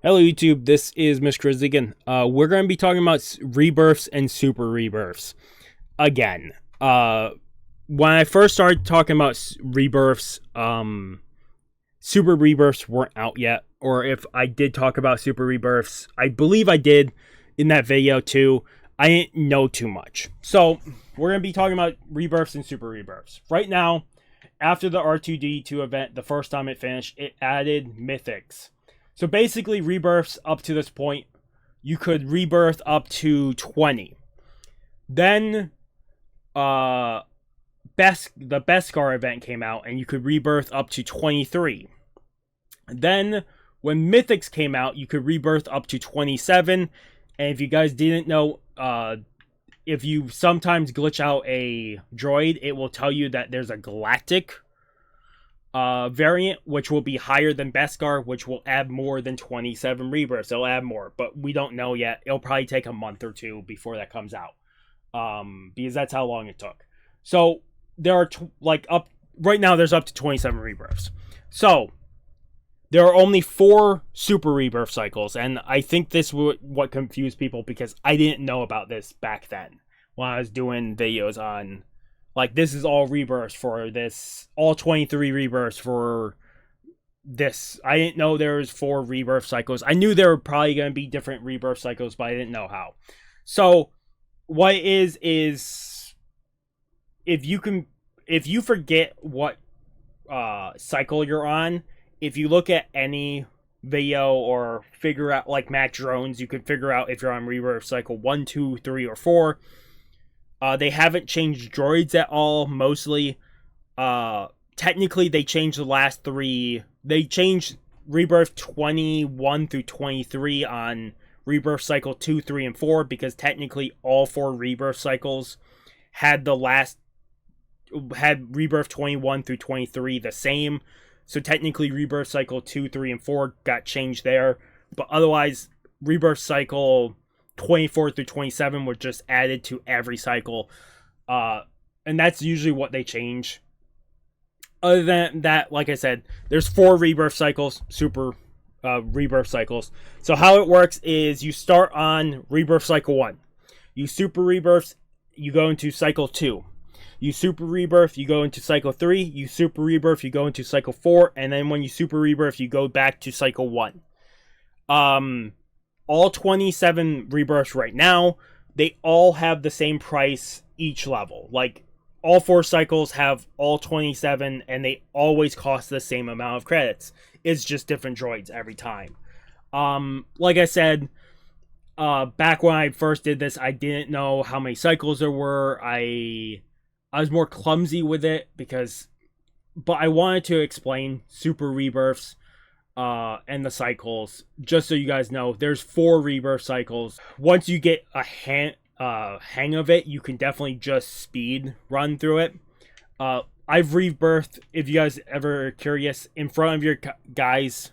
Hello YouTube, this is Mr. Chris again. We're going to be talking about rebirths and super rebirths. Again, when I first started talking about rebirths, super rebirths weren't out yet. Or if I did talk about super rebirths, I believe I did in that video too. I didn't know too much. So, we're going to be talking about rebirths and super rebirths. Right now, after the R2-D2 event, the first time it finished, it added mythics. So basically, rebirths up to this point, you could rebirth up to 20. Then, the Beskar event came out, and you could rebirth up to 23. Then, when Mythics came out, you could rebirth up to 27. And if you guys didn't know, if you sometimes glitch out a droid, it will tell you that there's a galactic variant, which will be higher than Beskar, which will add more than 27 rebirths. It'll add more, but we don't know yet. It'll probably take a month or two before that comes out, because that's how long it took. So there are right now there's up to 27 rebirths. So there are only 4 super rebirth cycles, and I think this was what confused people because I didn't know about this back then when I was doing videos on. Like, this is all rebirths for this, all 23 rebirths for this. I didn't know there was 4 rebirth cycles. I knew there were probably going to be different rebirth cycles, but I didn't know how. So, what it is if you forget what cycle you're on, if you look at any video or figure out, like Mac Drones, you could figure out if you're on rebirth cycle 1, 2, 3, or 4. They haven't changed droids at all, mostly. Technically, they changed the last 3. They changed Rebirth 21 through 23 on Rebirth Cycle 2, 3, and 4, because technically all 4 Rebirth Cycles had Rebirth 21 through 23 the same. So technically, Rebirth Cycle 2, 3, and 4 got changed there. But otherwise, Rebirth Cycle 24 through 27 were just added to every cycle, and that's usually what they change. Other than that, like I said, there's 4 rebirth cycles, super rebirth cycles. So how it works is you start on rebirth cycle 1, you super rebirth, you go into cycle 2, you super rebirth, you go into cycle 3, you super rebirth, you go into cycle 4, and then when you super rebirth, you go back to cycle 1. All 27 rebirths right now, they all have the same price each level. Like, all 4 cycles have all 27, and they always cost the same amount of credits. It's just different droids every time. Like I said, back when I first did this, I didn't know how many cycles there were. I was more clumsy with it, but I wanted to explain super rebirths and the cycles, just so you guys know. There's 4 rebirth cycles. Once you get a hang of it, you can definitely just speed run through it. I've rebirthed, if you guys ever are curious, in front of your guys'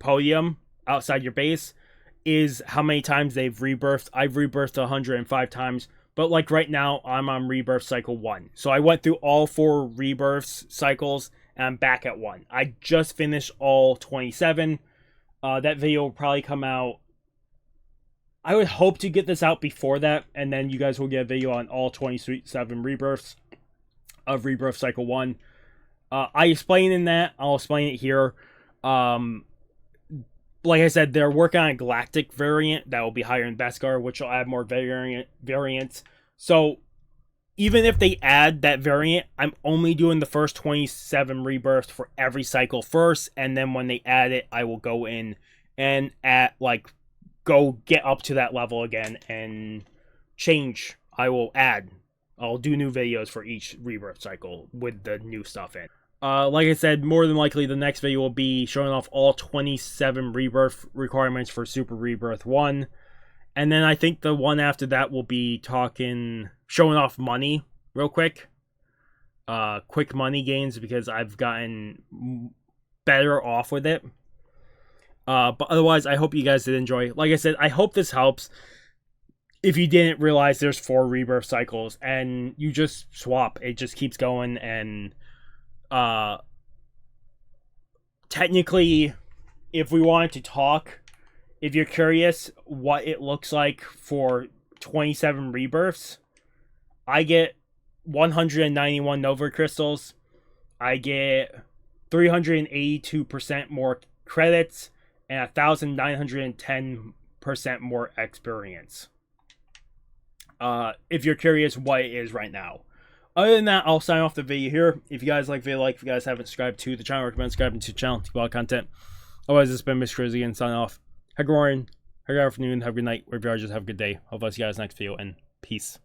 podium outside your base is how many times they've rebirthed. I've rebirthed 105 times, but like right now, I'm on rebirth cycle 1. So I went through all 4 rebirth cycles, and I'm back at 1. I just finished all 27. That video will probably come out. I would hope to get this out before that, and then you guys will get a video on all 27 rebirths of Rebirth Cycle 1. I explain in that. I'll explain it here. Like I said, they're working on a galactic variant that will be higher in Beskar, which will add more variants. So even if they add that variant, I'm only doing the first 27 rebirths for every cycle first, and then when they add it, I will go in and go get up to that level again and change. I'll do new videos for each rebirth cycle with the new stuff in. Like I said, more than likely the next video will be showing off all 27 rebirth requirements for Super Rebirth 1. And then I think the one after that will be showing off money real quick. Quick money gains, because I've gotten better off with it. But otherwise, I hope you guys did enjoy. Like I said, I hope this helps. If you didn't realize there's 4 rebirth cycles and you just swap, it just keeps going, and technically, if we wanted to talk, if you're curious what it looks like for 27 rebirths, I get 191 Nova crystals. I get 382% more credits and 1,910% more experience. If you're curious what it is right now. Other than that, I'll sign off the video here. If you guys like the video, if you guys haven't subscribed to the channel, I recommend subscribing to the channel to get a lot of content. Otherwise, it's been Mr. Crazy and signing off. Have a good morning, have a good afternoon, have a good night, wherever you are, just have a good day. I'll see you guys next video, and peace.